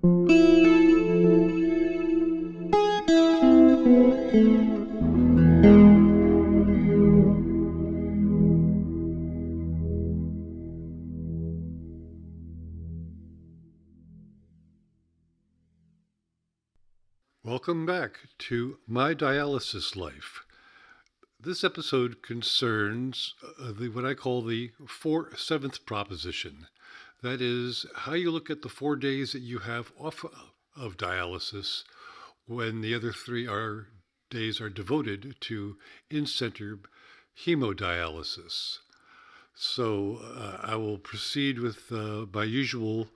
Welcome back to My Dialysis Life. This episode concerns what I call the 4/7 proposition. That is, how you look at the 4 days that you have off of dialysis when the other days are devoted to in-center hemodialysis. So I will proceed with my usual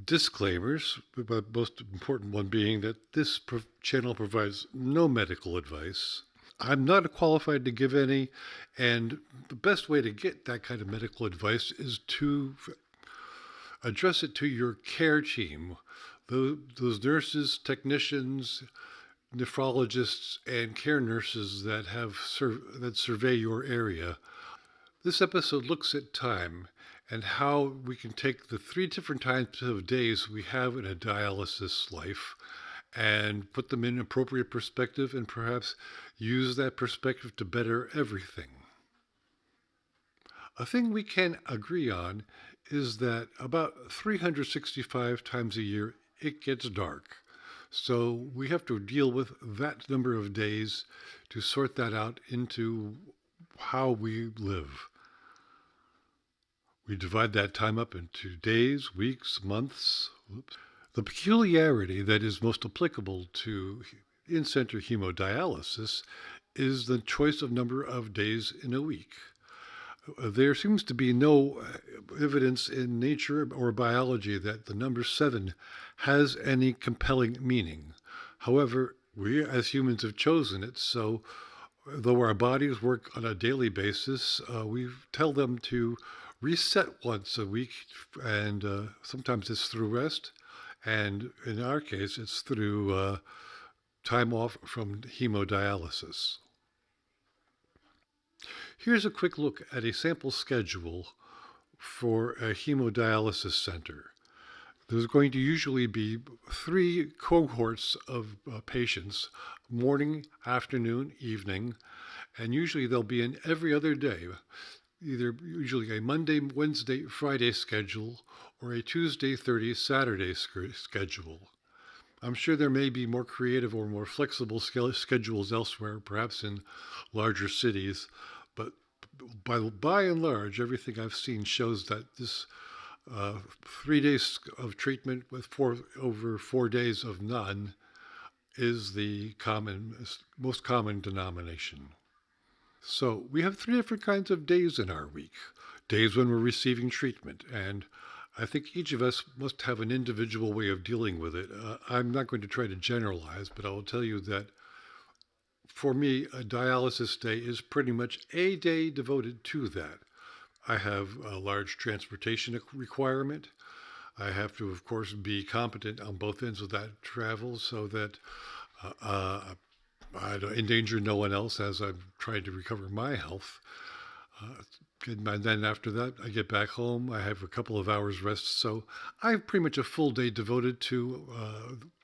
disclaimers, but the most important one being that this channel provides no medical advice. I'm not qualified to give any, and the best way to get that kind of medical advice is to address it to your care team, those nurses, technicians, nephrologists, and care nurses that that survey your area. This episode looks at time and how we can take the 3 different types of days we have in a dialysis life and put them in appropriate perspective and perhaps use that perspective to better everything. A thing we can agree on is that about 365 times a year it gets dark. So we have to deal with that number of days to sort that out into how we live. We divide that time up into days, weeks, months. The peculiarity that is most applicable to in-center hemodialysis is the choice of number of days in a week. There seems to be no evidence in nature or biology that the number 7 has any compelling meaning. However, we as humans have chosen it, so though our bodies work on a daily basis, we tell them to reset once a week, and sometimes it's through rest, and in our case, it's through time off from hemodialysis. Here's a quick look at a sample schedule for a hemodialysis center. There's going to usually be 3 cohorts of patients, morning, afternoon, evening, and usually they'll be in every other day, usually a Monday, Wednesday, Friday schedule or a Tuesday, Thursday, Saturday schedule. I'm sure there may be more creative or more flexible schedules elsewhere, perhaps in larger cities, but by and large, everything I've seen shows that this 3 days of treatment with over 4 days of none is the most common denomination. So we have 3 different kinds of days in our week. Days when we're receiving treatment, and I think each of us must have an individual way of dealing with it. I'm not going to try to generalize, but I will tell you that for me, a dialysis day is pretty much a day devoted to that. I have a large transportation requirement. I have to, of course, be competent on both ends of that travel so that I don't endanger no one else as I'm trying to recover my health. And then after that, I get back home. I have a couple of hours rest. So I have pretty much a full day devoted to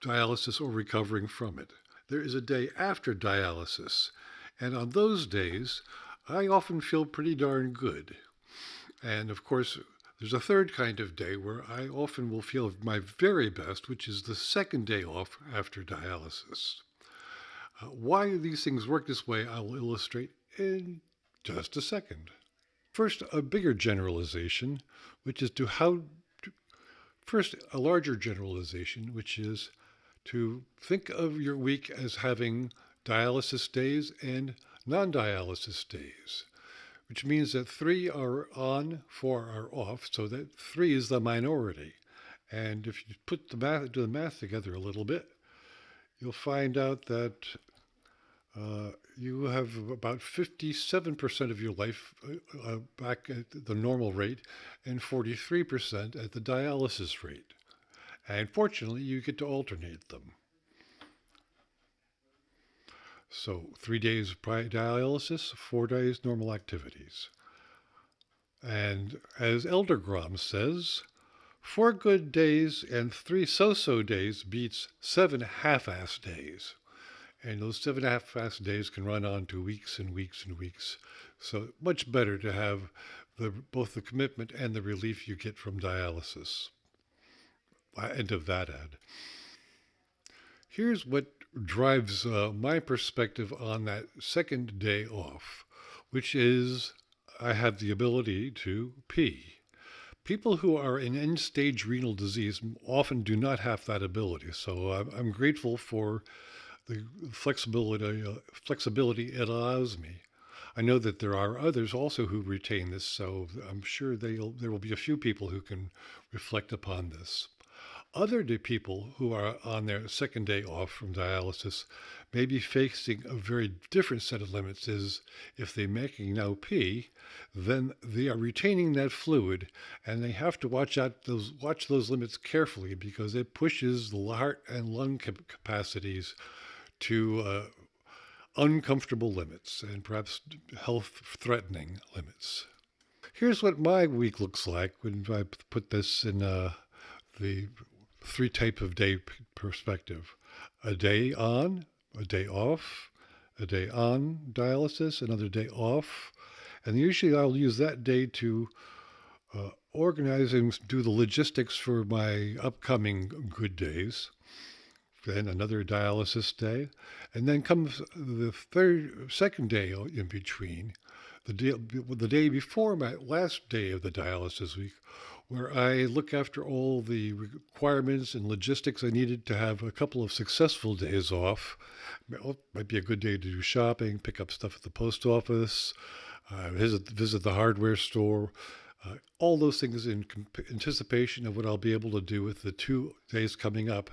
dialysis or recovering from it. There is a day after dialysis. And on those days, I often feel pretty darn good. And of course, there's a third kind of day where I often will feel my very best, which is the second day off after dialysis. Why these things work this way, I will illustrate in just a second. First, a bigger generalization, which is first, a larger generalization, which is to think of your week as having dialysis days and non-dialysis days, which means that 3 are on, 4 are off, so that 3 is the minority. And if you do the math together a little bit, you'll find out that you have about 57% of your life back at the normal rate and 43% at the dialysis rate. And fortunately, you get to alternate them. So 3 days dialysis, 4 days normal activities. And as Elder Grom says, 4 good days and 3 so-so days beats 7 half-ass days. And those 7 half-ass days can run on to weeks and weeks and weeks. So much better to have both the commitment and the relief you get from dialysis. End of that ad. Here's what drives my perspective on that second day off, which is I have the ability to pee. People who are in end stage renal disease often do not have that ability. So I'm grateful for the flexibility it allows me. I know that there are others also who retain this, so I'm sure there will be a few people who can reflect upon this. Other people who are on their second day off from dialysis may be facing a very different set of limits. Is if they're making now pee, then they are retaining that fluid, and they have to watch those limits carefully because it pushes the heart and lung capacities to uncomfortable limits and perhaps health threatening limits. Here's what my week looks like when I put this in the three type of day perspective. A day on, a day off, a day on dialysis, another day off. And usually I'll use that day to organize and do the logistics for my upcoming good days. Then another dialysis day. And then comes the second day in between, the day before my last day of the dialysis week, where I look after all the requirements and logistics I needed to have a couple of successful days off. It might be a good day to do shopping, pick up stuff at the post office, visit the hardware store, all those things in anticipation of what I'll be able to do with the 2 days coming up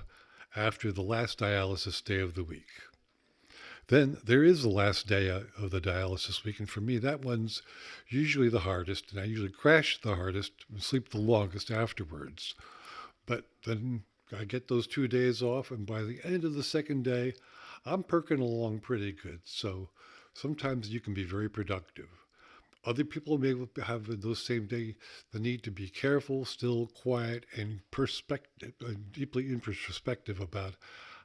after the last dialysis day of the week. Then there is the last day of the dialysis week, and for me, that one's usually the hardest, and I usually crash the hardest and sleep the longest afterwards. But then I get those 2 days off, and by the end of the second day, I'm perking along pretty good. So sometimes you can be very productive. Other people may have in those same day the need to be careful, still, quiet, and deeply introspective about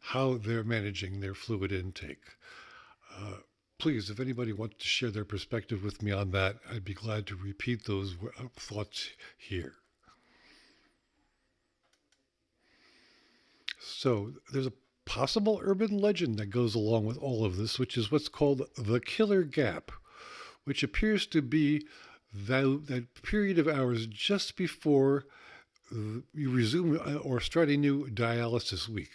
how they're managing their fluid intake. Please, if anybody wants to share their perspective with me on that, I'd be glad to repeat those thoughts here. So there's a possible urban legend that goes along with all of this, which is what's called the killer gap, which appears to be that period of hours just before you resume or start a new dialysis week.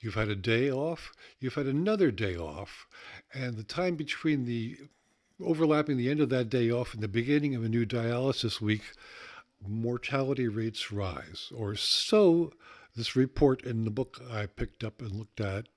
You've had a day off, you've had another day off, and the time between the overlapping the end of that day off and the beginning of a new dialysis week, mortality rates rise. Or so this report in the book I picked up and looked at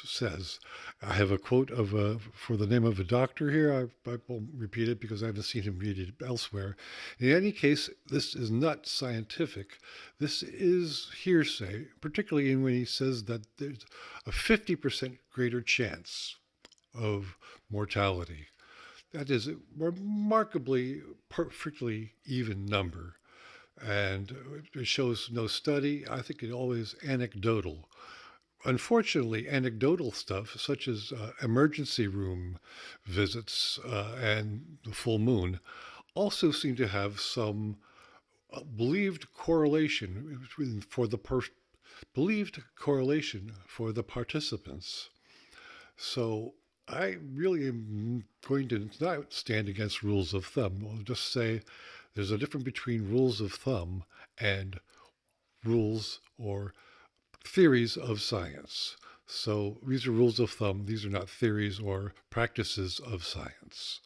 says. I have a quote for the name of a doctor here. I won't repeat it because I haven't seen him read it elsewhere. In any case, this is not scientific. This is hearsay, particularly when he says that there's a 50% greater chance of mortality. That is a remarkably perfectly even number. And it shows no study. I think it always anecdotal. Unfortunately, anecdotal stuff, such as emergency room visits and the full moon, also seem to have some believed correlation for the believed correlation for the participants. So I really am going to not stand against rules of thumb. I'll just say there's a difference between rules of thumb and rules or theories of science. So these are rules of thumb. These are not theories or practices of science.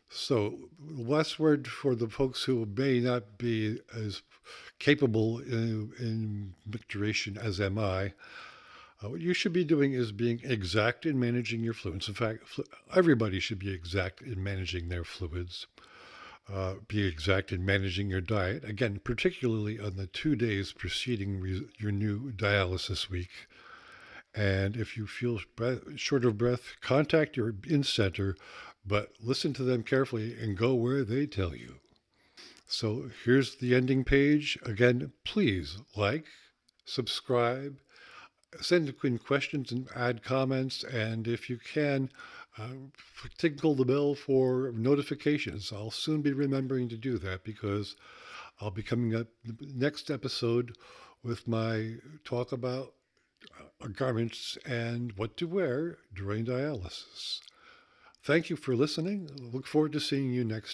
So last word for the folks who may not be as capable in micturition as am I. What you should be doing is being exact in managing your fluids. In fact, everybody should be exact in managing their fluids. Be exact in managing your diet. Again, particularly on the 2 days preceding your new dialysis week. And if you feel short of breath, contact your in-center, but listen to them carefully and go where they tell you. So here's the ending page. Again, please like, subscribe, send in questions and add comments. And if you can, uh, tinkle the bell for notifications. I'll soon be remembering to do that because I'll be coming up the next episode with my talk about garments and what to wear during dialysis. Thank you for listening. Look forward to seeing you next